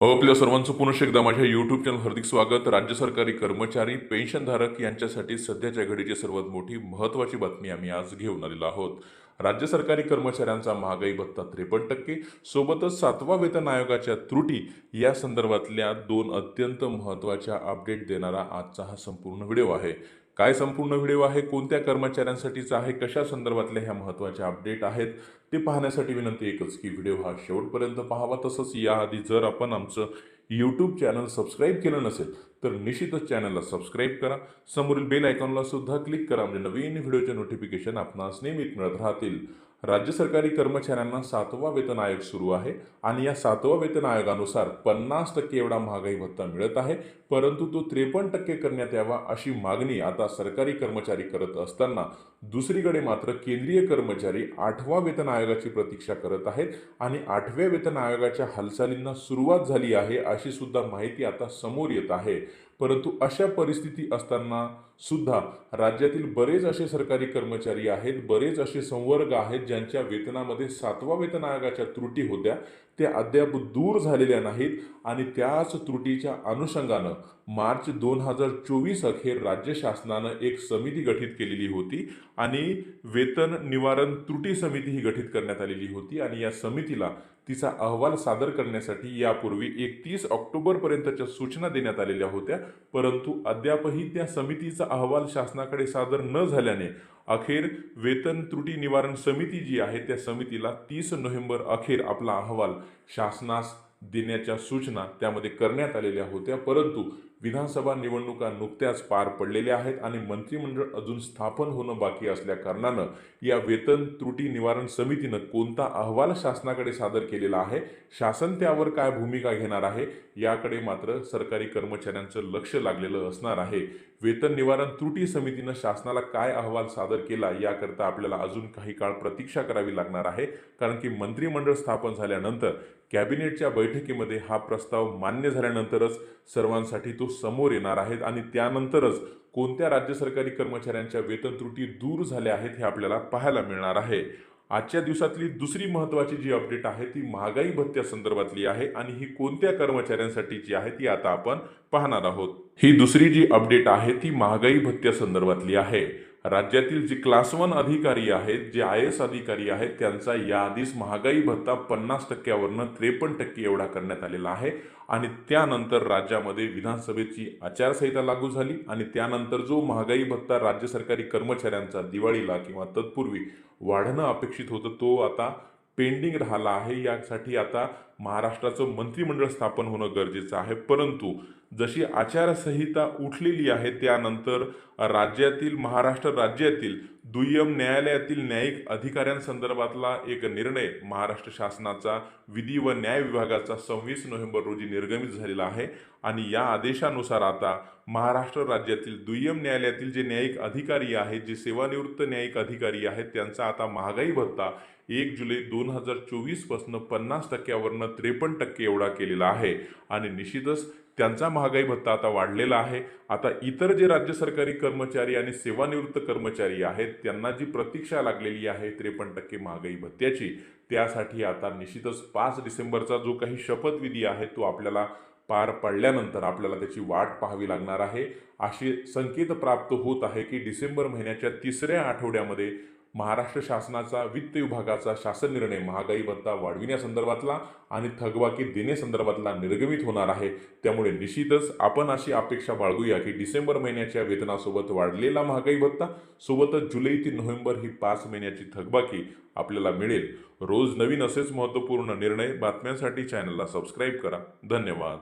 आपल्या सर्वांचं पुनश्च एकदा माझ्या यूट्यूब चॅनल हार्दिक स्वागत. राज्य सरकारी कर्मचारी पेन्शनधारक यांच्यासाठी सध्याच्या घडीची सर्वात मोठी महत्त्वाची बातमी आम्ही आज घेऊन आलेलो आहोत. राज्य सरकारी कर्मचाऱ्यांचा महागाई भत्ता 53%, सोबतच 7वा वेतन आयोगाच्या त्रुटी या संदर्भातल्या 2 अत्यंत महत्त्वाच्या अपडेट देणारा आजचा हा संपूर्ण व्हिडिओ आहे. काय संपूर्ण व्हिडिओ आहे, कोणत्या कर्मचाऱ्यांसाठीचा आहे, कशा संदर्भातल्या ह्या महत्त्वाच्या अपडेट आहेत ते पाहण्यासाठी विनंती एकच की व्हिडिओ हा शेवटपर्यंत पाहावा. तसंच याआधी जर आपण आमचं यूट्यूब चॅनल सबस्क्राईब केलं नसेल तर निश्चितच चॅनलला सबस्क्राईब करा. समोरील बेल आयकॉनला सुद्धा क्लिक करा, म्हणजे नवीन व्हिडिओचे नोटिफिकेशन आपणास नेहमीच मिळत राहतील. राज्य सरकारी कर्मचाऱ्यांना 7वा वेतन आयोग सुरू आहे आणि या 7व्या वेतन आयोगानुसार 50% एवढा महागाई भत्ता मिळत आहे, परंतु तो 53% करण्यात यावा अशी मागणी आता सरकारी कर्मचारी करत असताना दुसरीकडे मात्र केंद्रीय कर्मचारी 8व्या वेतन आयोगाची प्रतीक्षा करत आहेत आणि 8व्या वेतन आयोगाच्या हालचालींना सुरुवात झाली आहे अशी सुद्धा माहिती आता समोर येत आहे. परंतु अशा परिस्थिती असताना सुद्धा राज्यातील बरेच असे सरकारी कर्मचारी आहेत, बरेच असे संवर्ग आहेत ज्यांच्या वेतनामध्ये 7व्या वेतन आयोगाच्या त्रुटी होत्या, त्या अद्याप दूर झालेल्या नाहीत आणि त्याच त्रुटीच्या अनुषंगानं मार्च 2024 अखेर राज्य शासनानं एक समिती गठीत केलेली होती आणि वेतन निवारण त्रुटी समिती ही गठीत करण्यात आलेली होती आणि या समितीला तिचा अहवाल सादर करण्यासाठी यापूर्वी 31 ऑक्टोबरपर्यंतच्या सूचना देण्यात आलेल्या होत्या, परंतु अद्यापही त्या समितीचा अहवाल शासनाकडे सादर न झाल्याने अखेर वेतन त्रुटी निवारण समिती जी आहे त्या समितीला 30 नोव्हेंबर अखेर आपला अहवाल शासनास देण्याच्या सूचना त्यामध्ये करण्यात आलेल्या होत्या. परंतु विधानसभा निवडणुका नुकत्याच पार पडलेल्या आहेत आणि मंत्रिमंडळ अजून स्थापन होणं बाकी असल्या कारणानं या वेतन त्रुटी निवारण समितीनं कोणता अहवाल शासनाकडे सादर केलेला आहे, शासन त्यावर काय भूमिका घेणार आहे, याकडे मात्र सरकारी कर्मचाऱ्यांचं लक्ष लागलेलं असणार आहे. वेतन निवारण त्रुटी समितीनं शासनाला काय अहवाल सादर केला याकरता आपल्याला अजून काही काळ प्रतीक्षा करावी लागणार आहे, कारण की मंत्रिमंडळ स्थापन झाल्यानंतर कॅबिनेटच्या बैठकीमध्ये हा प्रस्ताव मान्य झाल्यानंतरच सर्वांसाठी तो समोर येणार आहे आणि त्यानंतरच कोणत्या राज्य सरकारी कर्मचाऱ्यांच्या वेतन त्रुटी दूर झाल्या आहेत हे आपल्याला पाहायला मिळणार आहे. आजच्या दिवसातली दुसरी महत्त्वाची जी अपडेट आहे ती महागाई भत्त्या संदर्भातली आहे आणि ही कोणत्या कर्मचाऱ्यांसाठीची आहे ती आता आपण पाहणार आहोत. ही दुसरी जी अपडेट आहे ती महागाई भत्त्या संदर्भातली आहे. राज्यातील जे क्लास 1 अधिकारी आहेत, जे IAS अधिकारी आहेत, त्यांचा याआधीच महागाई भत्ता 50%वरनं 53% एवढा करण्यात आलेला आहे आणि त्यानंतर राज्यामध्ये विधानसभेची आचारसंहिता लागू झाली आणि त्यानंतर जो महागाई भत्ता राज्य सरकारी कर्मचाऱ्यांचा दिवाळीला किंवा तत्पूर्वी वाढणं अपेक्षित होतं तो आता पेंडिंग राहिला आहे. यासाठी आता महाराष्ट्राचं मंत्रिमंडळ स्थापन होणं गरजेचं आहे. परंतु जशी आचारसंहिता उठलेली आहे त्यानंतर महाराष्ट्र राज्यातील दुय्यम न्यायालयातील न्यायिक अधिकाऱ्यांसंदर्भातला एक निर्णय महाराष्ट्र शासनाचा विधी व न्याय विभागाचा 26 नोव्हेंबर रोजी निर्गमित झालेला आहे आणि या आदेशानुसार आता महाराष्ट्र राज्यातील दुय्यम न्यायालयातील जे न्यायिक अधिकारी आहेत, जे सेवानिवृत्त न्यायिक अधिकारी आहेत, त्यांचा आता महागाई भत्ता 1 जुलै 2024 पासून 50%वरनं 53% एवढा केलेला आहे आणि निश्चितच त्यांचा महागाई भत्ता आता वाढलेला आहे. आता इतर जे राज्य सरकारी कर्मचारी आणि सेवानिवृत्त कर्मचारी आहेत त्यांना जी प्रतीक्षा लागलेली आहे 53% महागाई भत्त्याची, त्यासाठी आता निश्चितच 5 डिसेंबरचा जो काही शपथविधी आहे तो आपल्याला पार पडल्यानंतर आपल्याला त्याची वाट पाहावी लागणार आहे. असे संकेत प्राप्त होत आहे की डिसेंबर महिन्याच्या 3ऱ्या आठवड्यामध्ये महाराष्ट्र शासनाचा वित्त विभागाचा शासन निर्णय महागाई भत्ता वाढविण्यासंदर्भातला आणि थकबाकी देण्यासंदर्भातला निर्गमित होणार आहे. त्यामुळे निश्चितच आपण अशी अपेक्षा बाळगूया की डिसेंबर महिन्याच्या वेतनासोबत वाढलेला महागाई भत्ता सोबतच जुलै ते नोव्हेंबर ही 5 महिन्याची थकबाकी आपल्याला मिळेल. रोज नवीन असेच महत्त्वपूर्ण निर्णय बातम्यांसाठी चॅनलला सबस्क्राईब करा. धन्यवाद.